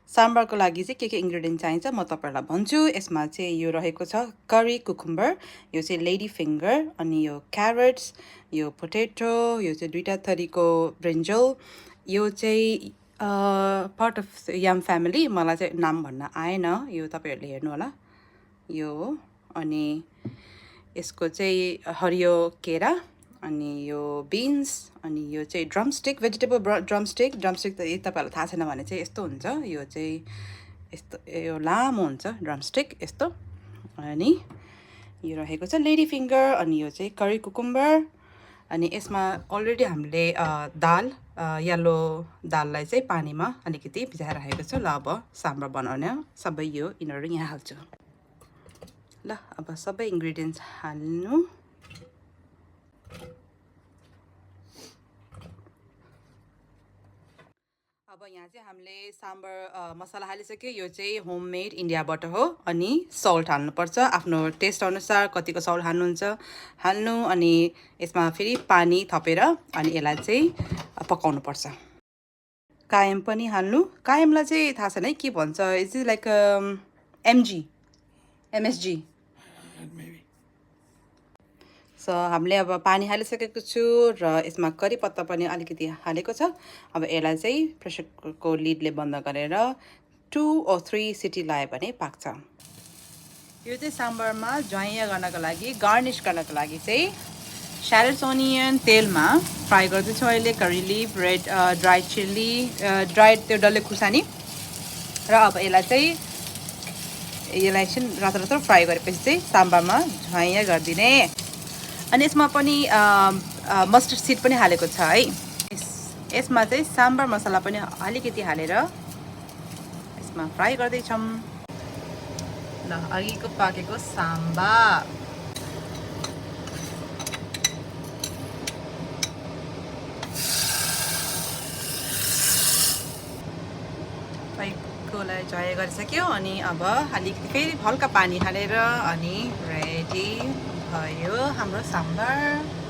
साम्बारको लागि चाहिँ के इन्ग्रेडियन्ट चाहिन्छ म तपाईहरुलाई भन्छु। यसमा चाहिँ यो रहेको छ करी कुकुम्बर, यो चाहिँ लेडी फिङ्गर, अनि यो क्यारेट्स, यो पोटेटो, यो चाहिँ दुईटा थरीको ब्रिन्जल, यो चाहिँ पार्ट अफ याम फ्यामिली, मलाई चाहिँ नाम भन्न आएन, यो तपाईहरुले हेर्नु होला। यो हो, अनि यसको चाहिँ हरियो केरा, अनि यो बिन्स, अनि यो चाहिँ ड्रमस्टिक, भेजिटेबल ड्रमस्टिक त यदि तपाईहरुलाई थाहा छैन भने चाहिँ यस्तो हुन्छ, यो चाहिँ यस्तो यो लामो हुन्छ ड्रमस्टिक यस्तो, अनि यो रहेको छ लेडी फिङ्गर, अनि यो चाहिँ करी कुकुम्बर, अनि यसमा अलरेडी हामीले दाल येलो दाललाई चाहिँ पानीमा अलिकति भिजाएर राखेको छु। ल अब साम्बार बनाउने सबै यो यिनीहरू यहाँ हाल्छु। ल अब सबै इन्ग्रेडियन्ट्स हाल्नु। अब यहाँ चाहिँ हामीले साम्बार मसला हालिसक्यो। यो चाहिँ होममेड इन्डियाबाट हो, अनि सल्ट हाल्नुपर्छ आफ्नो टेस्ट अनुसार, कतिको सल्ट हाल्नु, अनि यसमा फेरि पानी थपेर अनि यसलाई चाहिँ पकाउनुपर्छ। कायम पनि हाल्नु। कायमलाई चाहिँ थाहा छैन है के भन्छ, इट्स लाइक एमएसजी। सो हामीले अब पानी हालिसकेको छु र यसमा करी पत्ता पनि अलिकति हालेको छ। अब यसलाई चाहिँ प्रेसर कुकरको लिडले बन्द गरेर 2 or 3 सिटी लायो भने पाक्छ। यो चाहिँ साम्बारमा ज्वाइँ गर्नको लागि, गार्निस गर्नको लागि चाहिँ स्यालेड्स अनियन तेलमा फ्राई गर्दैछु अहिले। Curry leaf, red dry chilli, dry त्यो डल्ले खुर्सानी, र अब यसलाई एकछिन रातो फ्राई गरेपछि चाहिँ साम्बारमा ज्वाइँ गरिदिने। अनि यसमा पनि मस्टर्ड सिड पनि हालेको छ है। यसमा चाहिँ साम्बार मसला पनि अलिकति हालेर यसमा फ्राई गर्दैछौँ। ल अघिको पाकेको साम्बार फ्राईकोलाई ज्वाइँ गरिसक्यो, अनि अब अलिकति फेरि हल्का पानी हालेर अनि रेडी भयो हाम्रो साम्बार।